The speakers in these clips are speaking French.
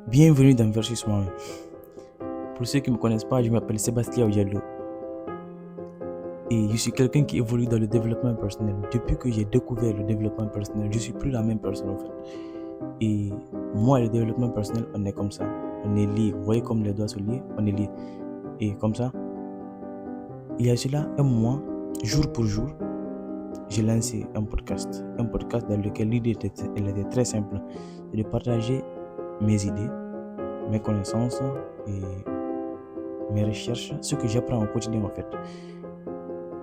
Bienvenue dans Versus Moi-même. Pour ceux qui ne me connaissent pas, je m'appelle Sébastien Diallo et je suis quelqu'un qui évolue dans le développement personnel. Depuis que j'ai découvert le développement personnel, je ne suis plus la même personne en fait. Et moi, le développement personnel, on est comme ça. On est lié. Vous voyez comme les doigts se lient, on est lié. Et comme ça, il y a cela un mois, jour pour jour, j'ai lancé un podcast. Un podcast dans lequel l'idée était très simple. C'est de partager mes idées, mes connaissances et mes recherches, ce que j'apprends au quotidien en fait,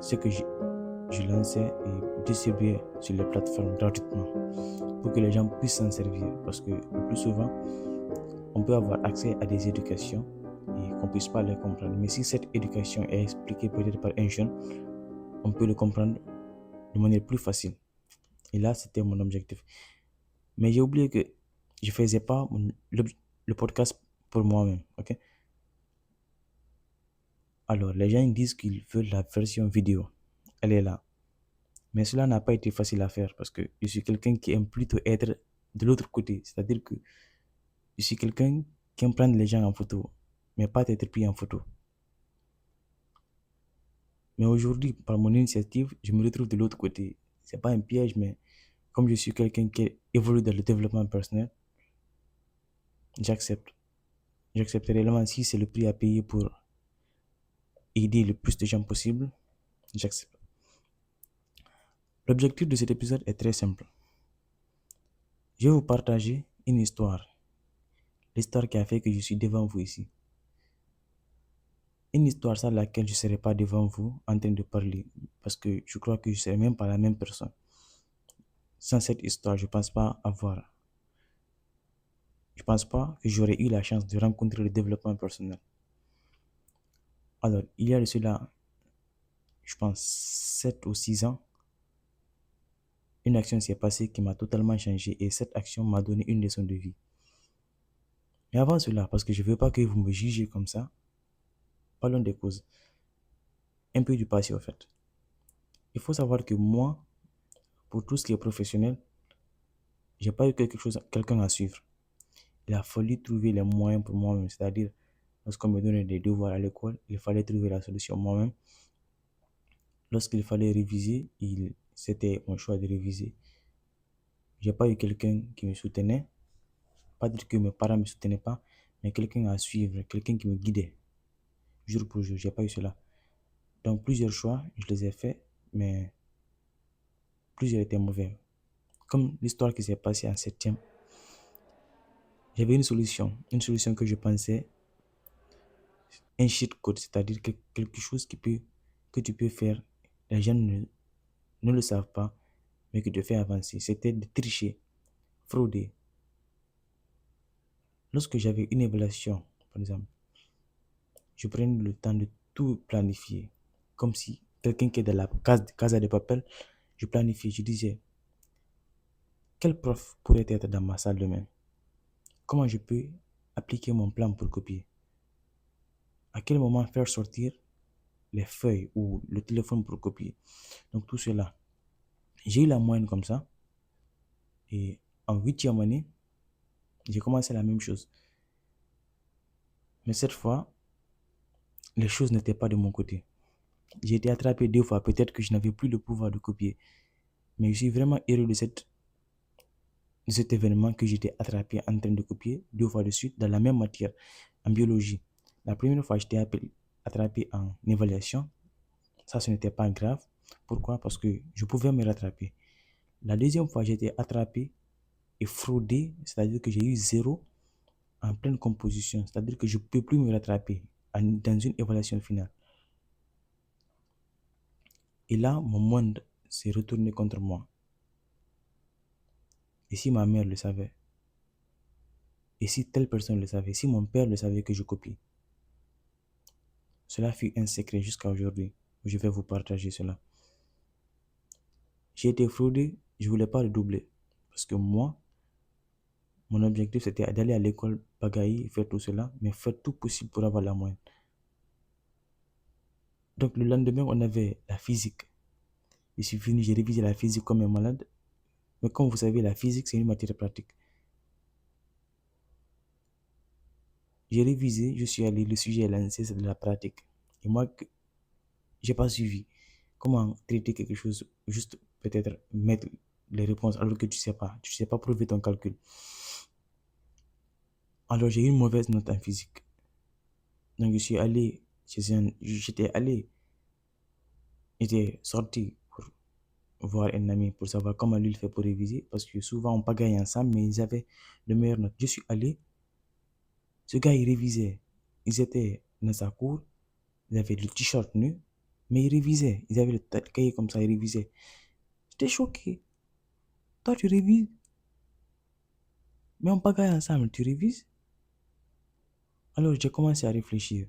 ce que je lançais et distribuais sur les plateformes gratuitement pour que les gens puissent s'en servir parce que le plus souvent on peut avoir accès à des éducations et qu'on ne puisse pas les comprendre, mais si cette éducation est expliquée peut-être par un jeune, on peut le comprendre de manière plus facile. Et là c'était mon objectif, mais j'ai oublié que je faisais pas le podcast pour moi-même, ok. Alors les gens ils disent qu'ils veulent la version vidéo, elle est là. Mais cela n'a pas été facile à faire parce que je suis quelqu'un qui aime plutôt être de l'autre côté. C'est-à-dire que je suis quelqu'un qui aime prendre les gens en photo, mais pas être pris en photo. Mais aujourd'hui, par mon initiative, je me retrouve de l'autre côté. C'est pas un piège, mais comme je suis quelqu'un qui évolue dans le développement personnel, j'accepte. J'accepte réellement si c'est le prix à payer pour aider le plus de gens possible, j'accepte. L'objectif de cet épisode est très simple. Je vais vous partager une histoire. L'histoire qui a fait que je suis devant vous ici. Une histoire sans laquelle je ne serais pas devant vous en train de parler parce que je crois que je ne serais même pas la même personne. Sans cette histoire, je ne pense pas que j'aurais eu la chance de rencontrer le développement personnel. Alors, il y a de cela, je pense, 7 ou 6 ans, une action s'est passée qui m'a totalement changé et cette action m'a donné une leçon de vie. Mais avant cela, parce que je ne veux pas que vous me jugez comme ça, parlons des causes. Un peu du passé, en fait. Il faut savoir que moi, pour tout ce qui est professionnel, j'ai pas eu quelqu'un à suivre. Il a fallu trouver les moyens pour moi-même. C'est-à-dire, lorsqu'on me donnait des devoirs à l'école, il fallait trouver la solution moi-même. Lorsqu'il fallait réviser, c'était mon choix de réviser. J'ai pas eu quelqu'un qui me soutenait. Pas dire que mes parents me soutenaient pas, mais quelqu'un à suivre, quelqu'un qui me guidait. Jour pour jour, j'ai pas eu cela. Donc plusieurs choix, je les ai faits, mais plusieurs étaient mauvais. Comme l'histoire qui s'est passée en septième, j'avais une solution que je pensais un cheat code, c'est-à-dire quelque chose que tu peux faire, les gens ne le savent pas, mais qui te fait avancer. C'était de tricher, frauder. Lorsque j'avais une évaluation, par exemple, je prenais le temps de tout planifier, comme si quelqu'un qui est dans la case de papel, je planifiais, je disais, quel prof pourrait être dans ma salle demain? Comment je peux appliquer mon plan pour copier? À quel moment faire sortir les feuilles ou le téléphone pour copier? Donc tout cela. J'ai eu la moyenne comme ça. Et en huitième année, j'ai commencé la même chose. Mais cette fois, les choses n'étaient pas de mon côté. J'ai été attrapé 2 fois. Peut-être que je n'avais plus le pouvoir de copier. Mais je suis vraiment heureux de cet événement que j'étais attrapé en train de copier 2 fois de suite dans la même matière, en biologie. La première fois, j'étais attrapé en évaluation. Ça, ce n'était pas grave. Pourquoi? Parce que je pouvais me rattraper. La deuxième fois, j'ai été attrapé et fraudé, c'est-à-dire que j'ai eu 0 en pleine composition, c'est-à-dire que je ne peux plus me rattraper dans une évaluation finale. Et là, mon monde s'est retourné contre moi. Et si ma mère le savait, et si telle personne le savait, si mon père le savait que je copie, cela fut un secret jusqu'à aujourd'hui. Je vais vous partager cela. J'ai été fraudé, je ne voulais pas le doubler. Parce que moi, mon objectif c'était d'aller à l'école, bagailler, faire tout cela, mais faire tout possible pour avoir la moyenne. Donc le lendemain, on avait la physique. Je suis venu, j'ai révisé la physique comme un malade. Mais comme vous savez, la physique, c'est une matière pratique. J'ai révisé, je suis allé, le sujet est lancé, c'est de la pratique. Et moi, j'ai pas suivi. Comment traiter quelque chose, juste peut-être mettre les réponses alors que tu sais pas. Tu sais pas prouver ton calcul. Alors j'ai eu une mauvaise note en physique. Donc je suis allé j'étais sorti pour voir un ami pour savoir comment lui il fait pour réviser parce que souvent on pagaille ensemble mais ils avaient de meilleures notes. Je suis allé, ce gars il révisait. Ils étaient dans sa cour, ils avaient le t-shirt nu, mais ils révisaient. Ils avaient le cahier comme ça, ils révisaient. J'étais choqué. Toi tu révises, mais on pagaille ensemble, tu révises? Alors j'ai commencé à réfléchir.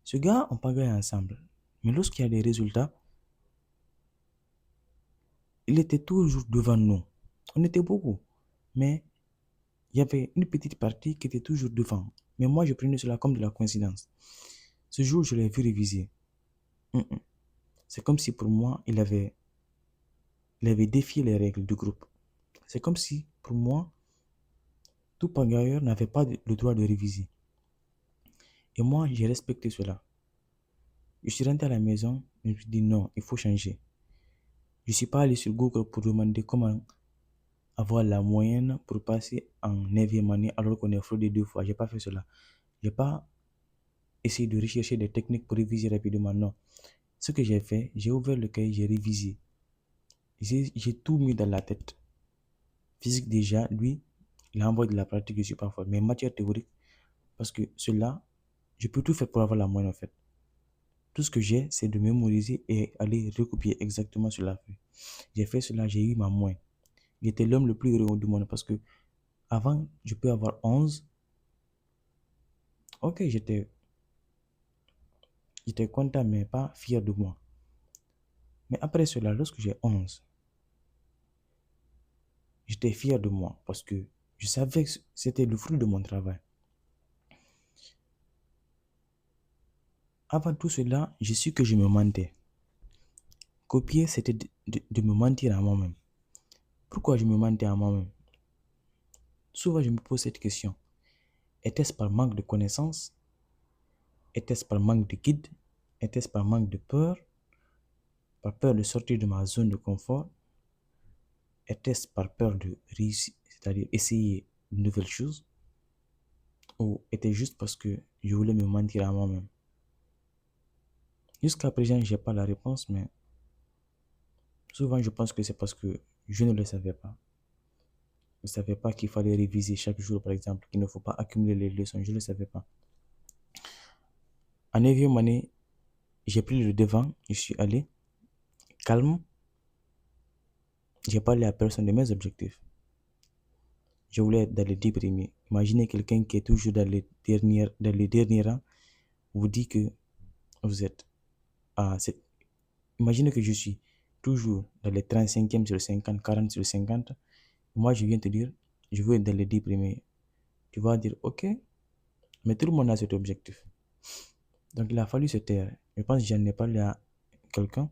Ce gars, on pagaille ensemble. Mais lorsqu'il y a des résultats, il était toujours devant nous. On était beaucoup. Mais il y avait une petite partie qui était toujours devant. Mais moi, je prenais cela comme de la coïncidence. Ce jour, je l'ai vu réviser. C'est comme si pour moi, il avait défié les règles du groupe. C'est comme si pour moi, tout pagailleur n'avait pas le droit de réviser. Et moi, j'ai respecté cela. Je suis rentré à la maison, je me suis dit non, il faut changer. Je ne suis pas allé sur Google pour demander comment avoir la moyenne pour passer en 9e année alors qu'on est fraudé 2 fois. Je n'ai pas fait cela. Je n'ai pas essayé de rechercher des techniques pour réviser rapidement. Non. Ce que j'ai fait, j'ai ouvert le cahier, j'ai révisé. J'ai tout mis dans la tête. Physique déjà, lui, il envoie de la pratique, je ne suis pas fort. Mais matière théorique, parce que cela, je peux tout faire pour avoir la moyenne en fait. Tout ce que j'ai, c'est de mémoriser et aller recopier exactement sur la feuille. J'ai fait cela, j'ai eu ma moyenne. J'étais l'homme le plus heureux du monde parce que avant, je peux avoir 11. Ok, j'étais content, mais pas fier de moi. Mais après cela, lorsque j'ai 11, j'étais fier de moi parce que je savais que c'était le fruit de mon travail. Avant tout cela, je suis que je me mentais. Copier, c'était de me mentir à moi-même. Pourquoi je me mentais à moi-même? Souvent, je me pose cette question. Était-ce par manque de connaissances? Était-ce par manque de guide? Était-ce par manque de peur? Par peur de sortir de ma zone de confort? Était-ce par peur de réussir, c'est-à-dire essayer de nouvelles choses? Ou était juste parce que je voulais me mentir à moi-même? Jusqu'à présent, je n'ai pas la réponse, mais souvent je pense que c'est parce que je ne le savais pas. Je ne savais pas qu'il fallait réviser chaque jour, par exemple, qu'il ne faut pas accumuler les leçons. Je ne le savais pas. En 9e année, j'ai pris le devant, je suis allé calme. J'ai parlé à personne de mes objectifs. Je voulais être dans les 10 premiers. Imaginez quelqu'un qui est toujours dans les derniers rangs, vous dit que vous êtes à cette. Imaginez que je suis toujours dans les 35e sur 50, 40 sur 50. Moi, je viens te dire, je veux être dans les 10 premiers. Tu vas dire, ok, mais tout le monde a cet objectif. Donc, il a fallu se taire. Je pense que j'en ai parlé à quelqu'un,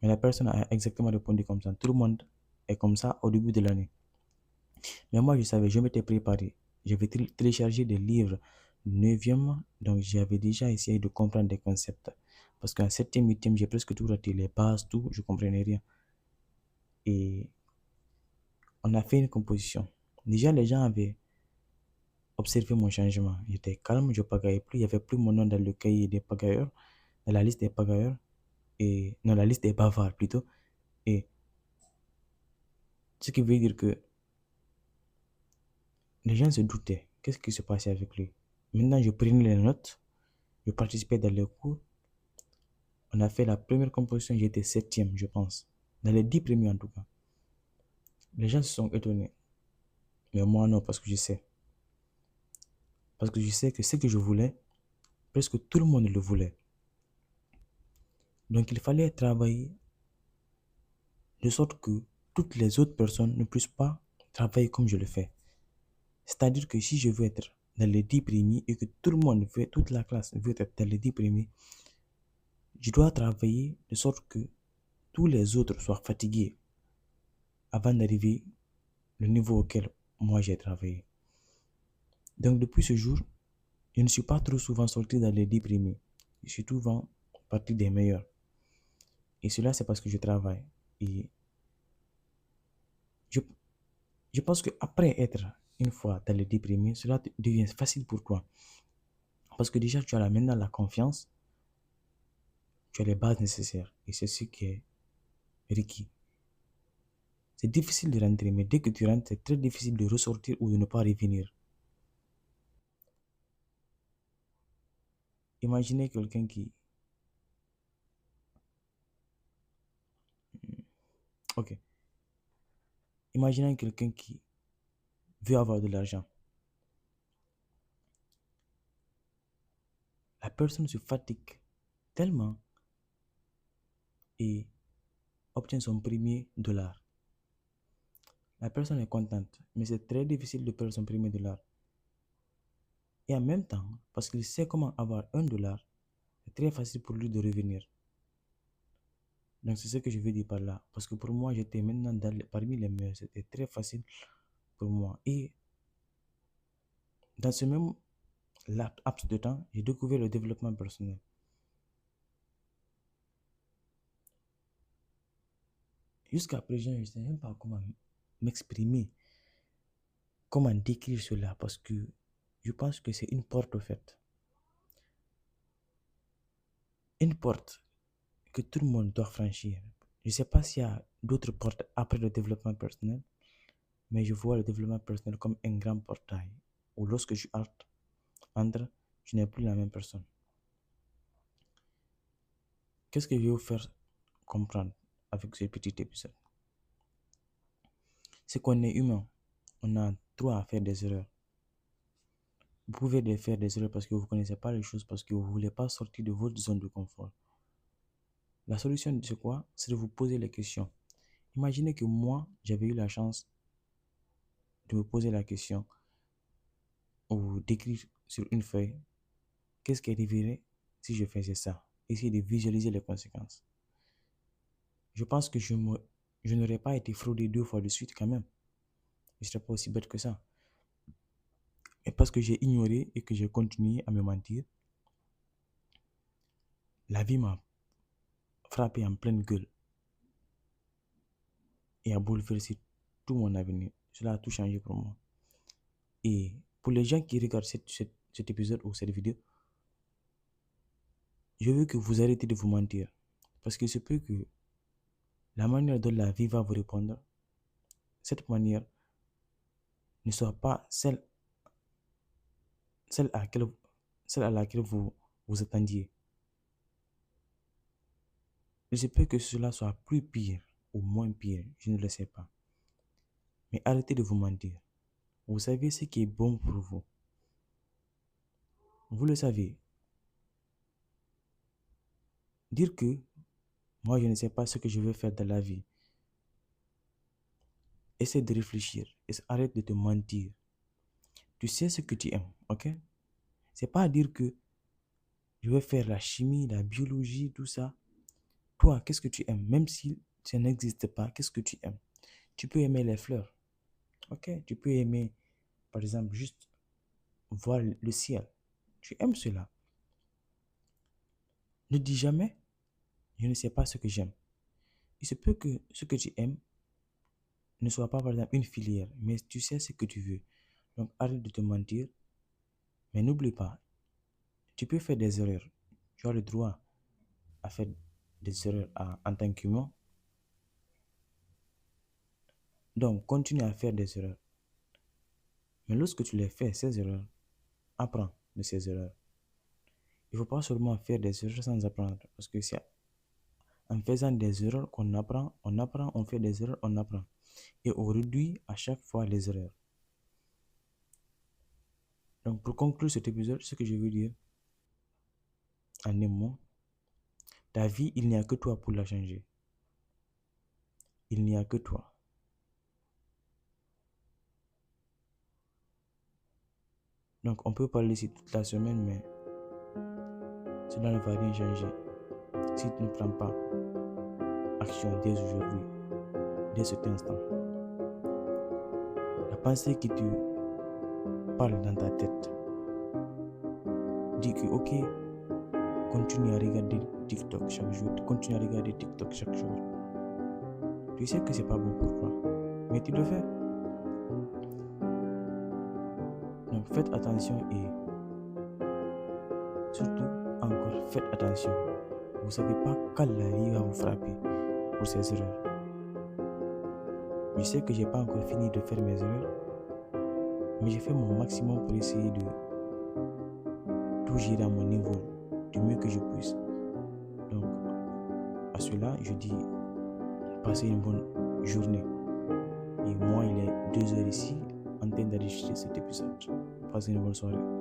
mais la personne a exactement répondu comme ça. Tout le monde est comme ça au début de l'année. Mais moi, je savais, je m'étais préparé. J'avais téléchargé des livres 9e, donc j'avais déjà essayé de comprendre des concepts. Parce qu'en 7e, 8e, j'ai presque tout raté, les bases, tout, je ne comprenais rien. Et on a fait une composition. Déjà, les gens avaient observé mon changement. J'étais calme, je ne pagaillais plus, il n'y avait plus mon nom dans le cahier des pagailleurs, dans la liste des pagailleurs, et dans la liste des bavards plutôt. Et ce qui veut dire que les gens se doutaient. Qu'est-ce qui se passait avec lui? Maintenant, je prenais les notes, je participais dans les cours. On a fait la première composition, j'étais 7e, je pense. Dans les 10 premiers en tout cas. Les gens se sont étonnés. Mais moi non, parce que je sais. Parce que je sais que ce que je voulais, presque tout le monde le voulait. Donc il fallait travailler de sorte que toutes les autres personnes ne puissent pas travailler comme je le fais. C'est-à-dire que si je veux être dans les 10 premiers et que tout le monde veut, toute la classe veut être dans les 10 premiers, je dois travailler de sorte que tous les autres soient fatigués avant d'arriver au niveau auquel moi j'ai travaillé. Donc depuis ce jour, Je ne suis pas trop souvent sorti dans les déprimés. Je suis souvent partie des meilleurs. Et cela, c'est parce que je travaille. Et je, je pense qu'après être une fois dans les déprimés, cela devient facile pour toi. Parce que déjà, tu as là maintenant la confiance, tu as les bases nécessaires. Et c'est ce qui est requis. C'est difficile de rentrer, mais dès que tu rentres, c'est très difficile de ressortir ou de ne pas revenir. Imaginez quelqu'un qui... Ok. Imaginez quelqu'un qui veut avoir de l'argent. La personne se fatigue tellement et obtient son premier dollar. La personne est contente, mais c'est très difficile de perdre son premier dollar. Et en même temps, parce qu'il sait comment avoir un dollar, c'est très facile pour lui de revenir. Donc c'est ce que je veux dire par là. Parce que pour moi, j'étais maintenant parmi les meilleurs. C'était très facile pour moi. Et dans ce même laps de temps, j'ai découvert le développement personnel. Jusqu'à présent, je ne sais même pas comment m'exprimer, comment décrire cela, parce que je pense que c'est une porte au fait. Une porte que tout le monde doit franchir. Je ne sais pas s'il y a d'autres portes après le développement personnel, mais je vois le développement personnel comme un grand portail où lorsque je entre, je n'ai plus la même personne. Qu'est-ce que je vais vous faire comprendre avec ce petit épisode? C'est qu'on est humain. On a droit à faire des erreurs. Vous pouvez faire des erreurs parce que vous ne connaissez pas les choses, parce que vous ne voulez pas sortir de votre zone de confort. La solution, c'est quoi? C'est de vous poser les questions. Imaginez que moi, j'avais eu la chance de me poser la question ou d'écrire sur une feuille qu'est-ce qui arriverait si je faisais ça. Essayer de visualiser les conséquences. Je pense que je n'aurais pas été fraudé 2 fois de suite quand même. Je ne serais pas aussi bête que ça. Et parce que j'ai ignoré et que j'ai continué à me mentir, la vie m'a frappé en pleine gueule et a bouleversé tout mon avenir. Cela a tout changé pour moi. Et pour les gens qui regardent cet épisode ou cette vidéo, je veux que vous arrêtez de vous mentir. Parce que c'est peut que la manière dont la vie va vous répondre, cette manière ne soit pas celle à laquelle, celle à laquelle vous vous attendiez. Il se peut que cela soit plus pire ou moins pire, je ne le sais pas. Mais arrêtez de vous mentir. Vous savez ce qui est bon pour vous. Vous le savez. Dire que moi je ne sais pas ce que je veux faire dans la vie. Essaie de réfléchir et arrête de te mentir. Tu sais ce que tu aimes, ok? C'est pas dire que je vais faire la chimie, la biologie, tout ça. Toi, qu'est-ce que tu aimes? Même si ça n'existe pas, qu'est-ce que tu aimes? Tu peux aimer les fleurs, ok? Tu peux aimer, par exemple, juste voir le ciel. Tu aimes cela. Ne dis jamais, je ne sais pas ce que j'aime. Il se peut que ce que tu aimes ne soit pas, par exemple, une filière, mais tu sais ce que tu veux. Donc, arrête de te mentir, mais n'oublie pas, tu peux faire des erreurs. Tu as le droit à faire des erreurs en tant qu'humain. Donc, continue à faire des erreurs. Mais lorsque tu les fais, ces erreurs, apprends de ces erreurs. Il ne faut pas seulement faire des erreurs sans apprendre. Parce que c'est en faisant des erreurs qu'on apprend, on fait des erreurs, on apprend. Et on réduit à chaque fois les erreurs. Donc, pour conclure cet épisode, ce que je veux dire, en un mot, ta vie, il n'y a que toi pour la changer. Il n'y a que toi. Donc, on peut parler ici toute la semaine, mais cela ne va rien changer si tu ne prends pas action dès aujourd'hui, dès cet instant. La pensée qui te parle dans ta tête, dit que ok, continue à regarder TikTok chaque jour, continue à regarder TikTok chaque jour. Tu sais que c'est pas bon pour toi, mais tu le fais. Donc faites attention et surtout encore faites attention. Vous ne savez pas quand la vie va vous frapper pour ces erreurs. Je sais que j'ai pas encore fini de faire mes erreurs, mais j'ai fait mon maximum pour essayer de tout gérer à mon niveau du mieux que je puisse. Donc à cela, je dis passez une bonne journée. Et moi, il est 2h ici en train d'enregistrer cet épisode. Passez une bonne soirée.